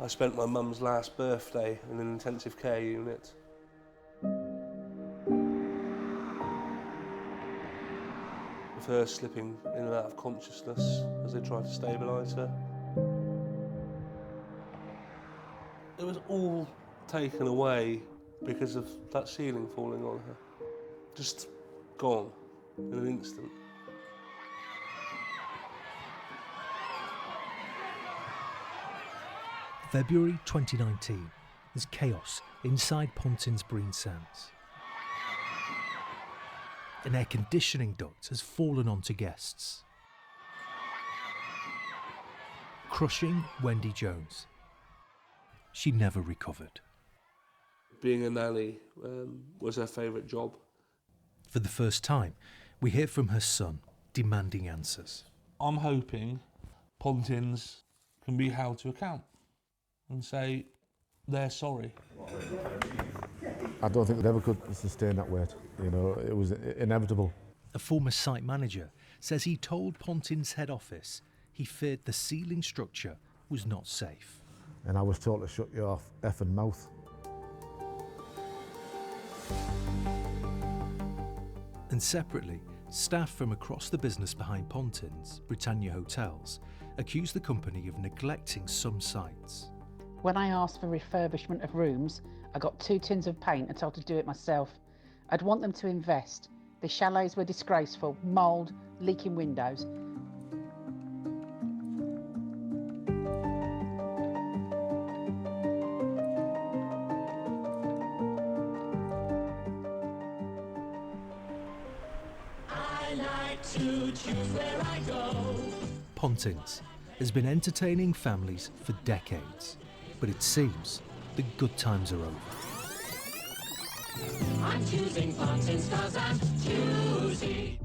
I spent my mum's last birthday in an intensive care unit. With her slipping in and out of consciousness as they tried to stabilise her. It was all taken away because of that ceiling falling on her. Just gone in an instant. February 2019, there's chaos inside Pontins Breen Sands. An air conditioning duct has fallen onto guests, crushing Wendy Jones. She never recovered. Being a nanny was her favourite job. For the first time, we hear from her son, demanding answers. I'm hoping Pontins can be held to account and say they're sorry. I don't think they ever could sustain that weight. You know, it was inevitable. A former site manager says he told Pontins' head office he feared the ceiling structure was not safe. And I was told to shut your effing mouth. And separately, staff from across the business behind Pontins, Britannia Hotels, accused the company of neglecting some sites. When I asked for refurbishment of rooms, I got 2 tins of paint and told to do it myself. I'd want them to invest. The chalets were disgraceful, mould, leaking windows. I like to choose where I go. Pontins has been entertaining families for decades, but it seems the good times are over. I'm choosing Pontins 'cause I'm choosy.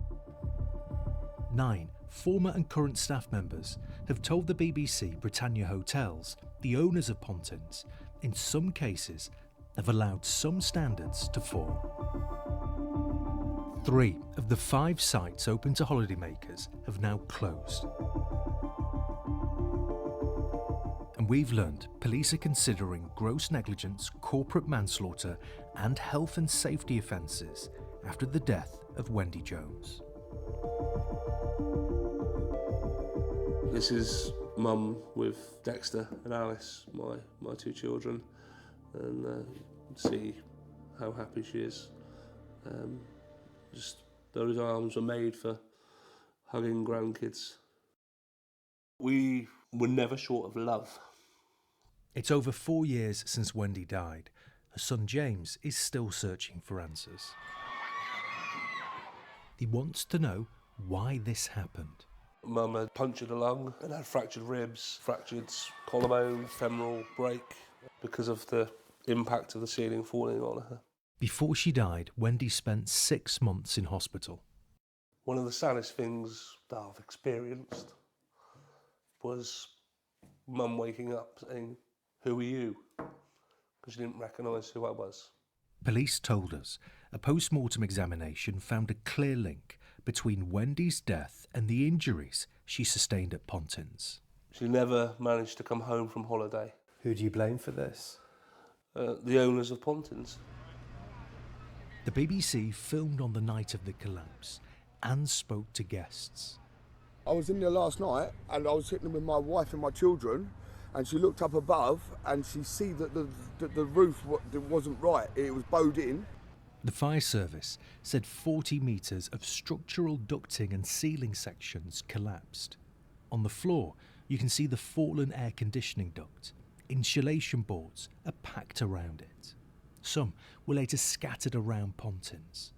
9 former and current staff members have told the BBC Britannia Hotels the owners of Pontins, in some cases, have allowed some standards to fall. 3 of the 5 sites open to holidaymakers have now closed. And we've learned police are considering gross negligence, corporate manslaughter and health and safety offences after the death of Wendy Jones. This is Mum with Dexter and Alice, my 2 children, and see how happy she is. Just those arms were made for hugging grandkids. We were never short of love. It's over 4 years since Wendy died. Her son James is still searching for answers. He wants to know why this happened. Mum had punctured a lung and had fractured ribs, fractured collarbone, femoral break because of the impact of the ceiling falling on her. Before she died, Wendy spent 6 months in hospital. One of the saddest things that I've experienced was Mum waking up saying, "Who are you?" because she didn't recognise who I was. Police told us a post-mortem examination found a clear link between Wendy's death and the injuries she sustained at Pontins. She never managed to come home from holiday. Who do you blame for this? The owners of Pontins. The BBC filmed on the night of the collapse and spoke to guests. I was in there last night and I was sitting with my wife and my children, and she looked up above and she see that the roof wasn't right. It was bowed in. The fire service said 40 metres of structural ducting and ceiling sections collapsed. On the floor, you can see the fallen air conditioning duct. Insulation boards are packed around it. Some were later scattered around Pontins.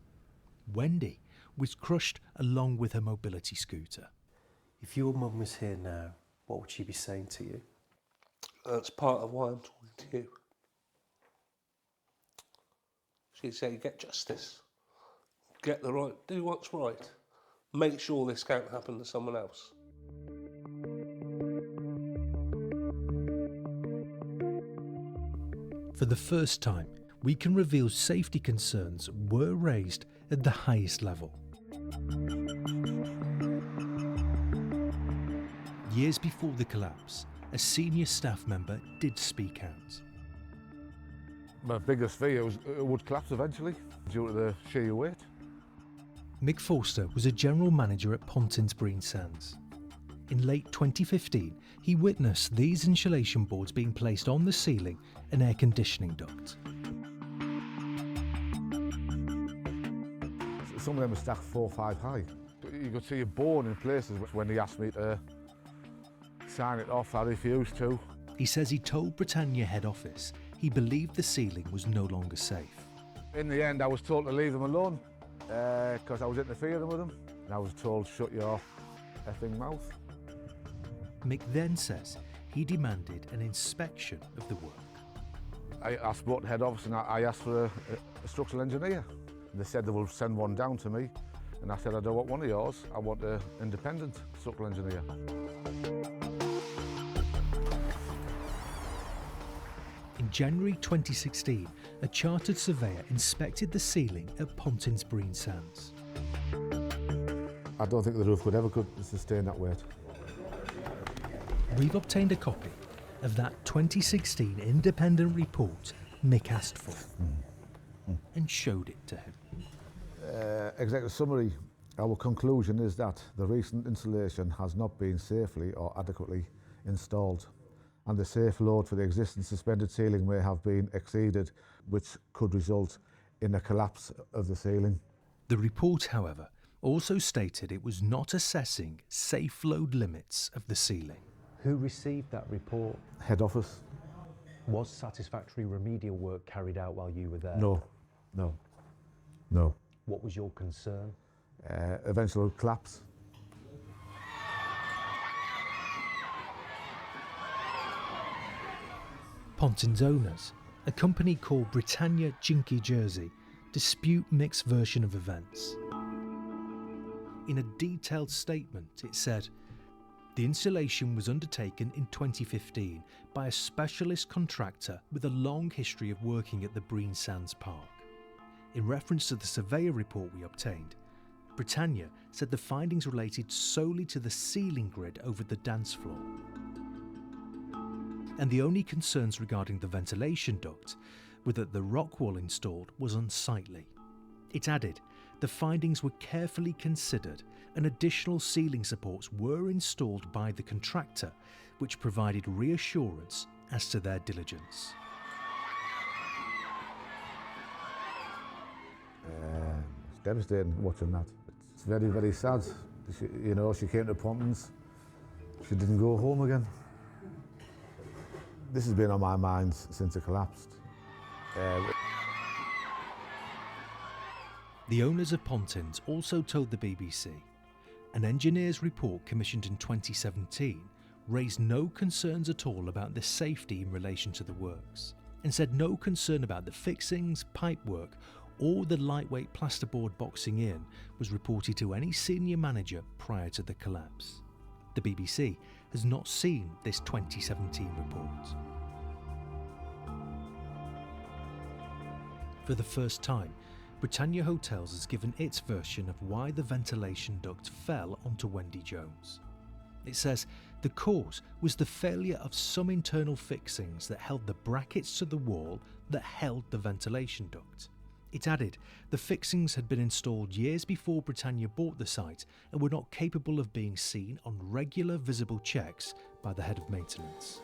Wendy was crushed along with her mobility scooter. If your mum was here now, what would she be saying to you? That's part of why I'm talking to you. She'd say, get justice. Get the right, do what's right. Make sure this can't happen to someone else. For the first time, we can reveal safety concerns were raised at the highest level. Years before the collapse, a senior staff member did speak out. My biggest fear was it would collapse eventually due to the sheer weight. Mick Forster was a general manager at Pontins Breen Sands. In late 2015, he witnessed these insulation boards being placed on the ceiling and air conditioning duct. Some of them were stacked 4 or 5 high. You could see a bone in places when they asked me to sign it off. I refused to. He says he told Britannia head office he believed the ceiling was no longer safe. In the end, I was told to leave them alone because I was interfering with them. And I was told, shut your effing mouth. Mick then says he demanded an inspection of the work. I spoke to head office and I asked for a structural engineer. They said they will send one down to me. And I said, I don't want one of yours, I want an independent structural engineer. In January 2016, a chartered surveyor inspected the ceiling at Pontins Breen Sands. I don't think the roof could sustain that weight. We've obtained a copy of that 2016 independent report Mick asked for and showed it to him. Executive summary, our conclusion is that the recent installation has not been safely or adequately installed, and the safe load for the existing suspended ceiling may have been exceeded, which could result in a collapse of the ceiling. The report, however, also stated it was not assessing safe load limits of the ceiling. Who received that report? Head office? Was satisfactory remedial work carried out while you were there? No. What was your concern? Eventual collapse. Pontins owners, a company called Britannia Jinky Jersey, dispute Mick's version of events. In a detailed statement, it said, the installation was undertaken in 2015 by a specialist contractor with a long history of working at the Breen Sands Park. In reference to the surveyor report we obtained, Britannia said the findings related solely to the ceiling grid over the dance floor. And the only concerns regarding the ventilation duct were that the rock wall installed was unsightly. It added, the findings were carefully considered and additional ceiling supports were installed by the contractor, which provided reassurance as to their diligence. It's devastating watching that. It's very, very sad. She came to Pontins, she didn't go home again. This has been on my mind since it collapsed. The owners of Pontins also told the BBC an engineer's report commissioned in 2017 raised no concerns at all about the safety in relation to the works and said no concern about the fixings, pipework or the lightweight plasterboard boxing in was reported to any senior manager prior to the collapse. The BBC has not seen this 2017 report. For the first time, Britannia Hotels has given its version of why the ventilation duct fell onto Wendy Jones. It says the cause was the failure of some internal fixings that held the brackets to the wall that held the ventilation duct. It added the fixings had been installed years before Britannia bought the site and were not capable of being seen on regular visible checks by the head of maintenance.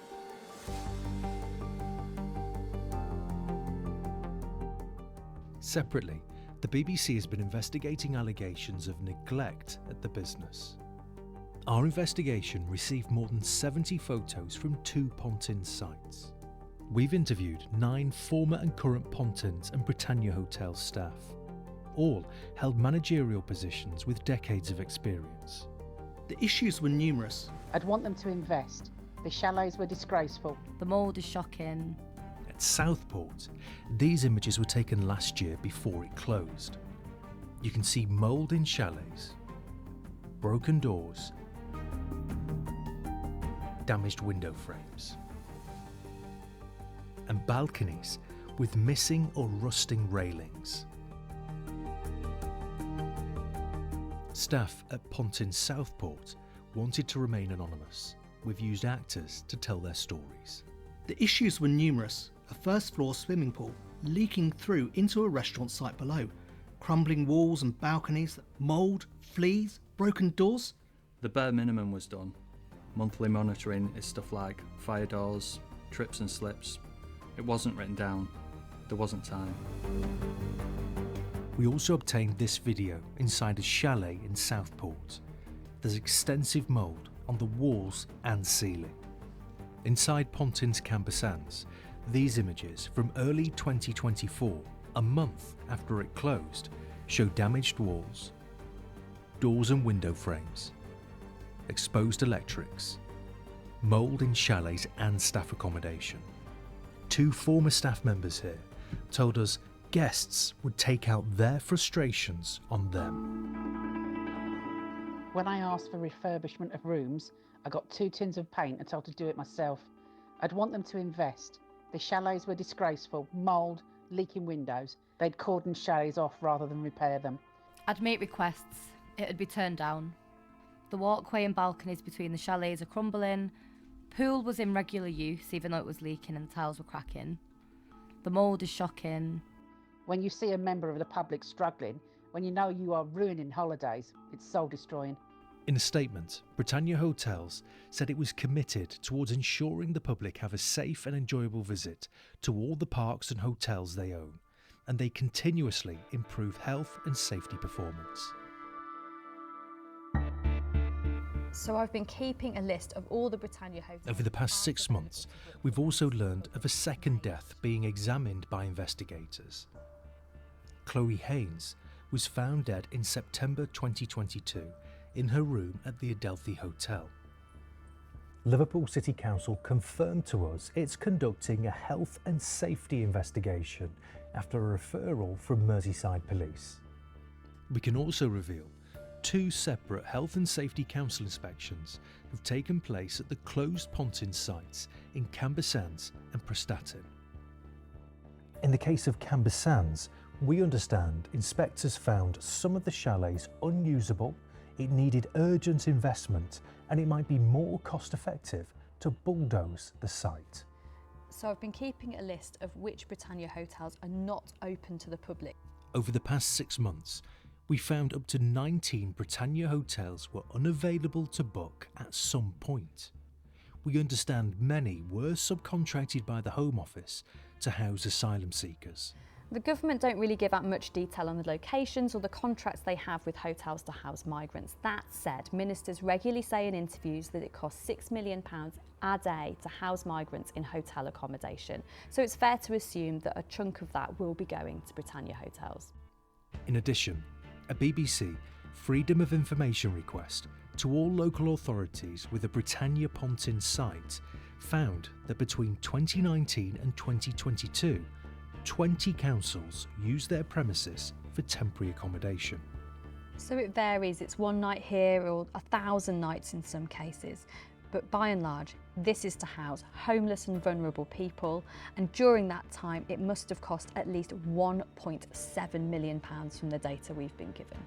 Separately, the BBC has been investigating allegations of neglect at the business. Our investigation received more than 70 photos from 2 Pontins sites. We've interviewed 9 former and current Pontins and Britannia Hotels staff. All held managerial positions with decades of experience. The issues were numerous. I'd want them to invest. The chalets were disgraceful. The mould is shocking. At Southport, these images were taken last year before it closed. You can see mould in chalets, broken doors, damaged window frames, and balconies with missing or rusting railings. Staff at Pontins Southport wanted to remain anonymous. we've used actors to tell their stories. The issues were numerous. A first-floor swimming pool leaking through into a restaurant site below, crumbling walls and balconies, mould, fleas, broken doors. The bare minimum was done. Monthly monitoring is stuff like fire doors, trips and slips. It wasn't written down. There wasn't time. We also obtained this video inside a chalet in Southport. There's extensive mould on the walls and ceiling. Inside Pontins Camber Sands, these images from early 2024, a month after it closed, show damaged walls, doors and window frames, exposed electrics, mould in chalets and staff accommodation. 2 former staff members here told us guests would take out their frustrations on them. When I asked for refurbishment of rooms, I got 2 tins of paint and told to do it myself. I'd want them to invest. The chalets were disgraceful, mould, leaking windows. They'd cordon chalets off rather than repair them. I'd make requests, it'd be turned down. The walkway and balconies between the chalets are crumbling. Pool was in regular use even though it was leaking and the tiles were cracking. The mould is shocking. When you see a member of the public struggling, when you know you are ruining holidays, it's soul destroying. In a statement, Britannia Hotels said it was committed towards ensuring the public have a safe and enjoyable visit to all the parks and hotels they own, and they continuously improve health and safety performance. So I've been keeping a list of all the Britannia hotels. Over the past 6 months, we've also learned of a second death being examined by investigators. Chloe Haynes was found dead in September 2022 in her room at the Adelphi Hotel. Liverpool City Council confirmed to us it's conducting a health and safety investigation after a referral from Merseyside Police. We can also reveal 2 separate Health and Safety Council inspections have taken place at the closed Pontins sites in Camber Sands and Prestatyn. In the case of Camber Sands, we understand inspectors found some of the chalets unusable, it needed urgent investment, and it might be more cost-effective to bulldoze the site. So I've been keeping a list of which Britannia hotels are not open to the public. Over the past 6 months, we found up to 19 Britannia hotels were unavailable to book at some point. We understand many were subcontracted by the Home Office to house asylum seekers. The government don't really give out much detail on the locations or the contracts they have with hotels to house migrants. That said, ministers regularly say in interviews that it costs £6 million a day to house migrants in hotel accommodation. So it's fair to assume that a chunk of that will be going to Britannia hotels. In addition, a BBC Freedom of Information request to all local authorities with a Britannia Pontins site found that between 2019 and 2022, 20 councils used their premises for temporary accommodation. So it varies, it's 1 night here or 1,000 nights in some cases. But by and large, this is to house homeless and vulnerable people, and during that time it must have cost at least £1.7 million from the data we've been given.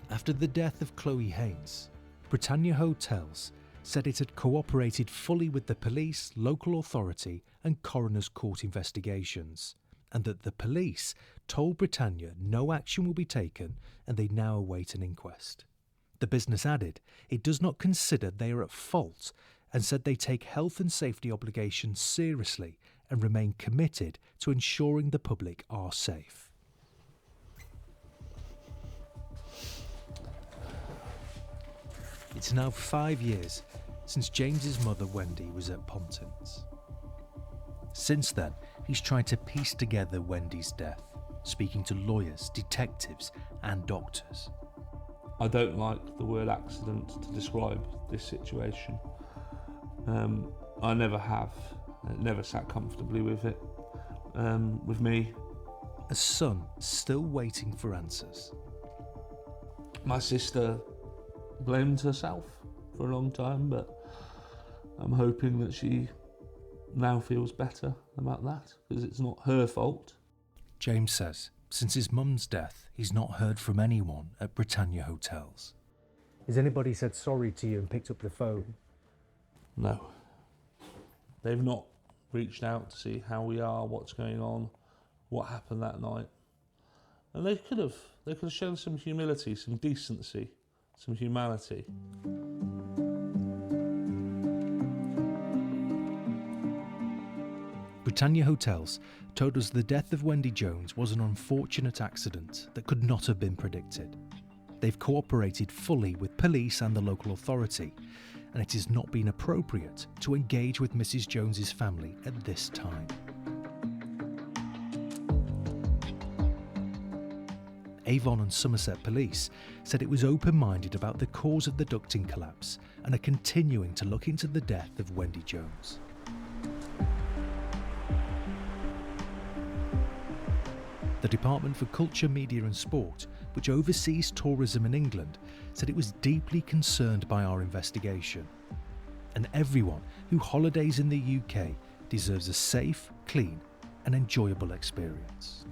After the death of Chloe Haynes, Britannia Hotels said it had cooperated fully with the police, local authority and coroner's court investigations, and that the police told Britannia no action will be taken and they now await an inquest. The business added it does not consider they are at fault and said they take health and safety obligations seriously and remain committed to ensuring the public are safe. It's now 5 years since James's mother Wendy was at Pontins. Since then, he's tried to piece together Wendy's death, speaking to lawyers, detectives and doctors. I don't like the word accident to describe this situation. I never have. It never sat comfortably with it, with me. A son still waiting for answers. My sister blamed herself for a long time, but I'm hoping that she now feels better about that, because it's not her fault. James says since his mum's death, he's not heard from anyone at Britannia Hotels. Has anybody said sorry to you and picked up the phone? No. They've not reached out to see how we are, what's going on, what happened that night. And they could have shown some humility, some decency, some humanity. Britannia Hotels told us the death of Wendy Jones was an unfortunate accident that could not have been predicted. They've cooperated fully with police and the local authority, and it has not been appropriate to engage with Mrs. Jones's family at this time. Avon and Somerset Police said it was open-minded about the cause of the ducting collapse and are continuing to look into the death of Wendy Jones. The Department for Culture, Media and Sport, which oversees tourism in England, said it was deeply concerned by our investigation. And everyone who holidays in the UK deserves a safe, clean and enjoyable experience.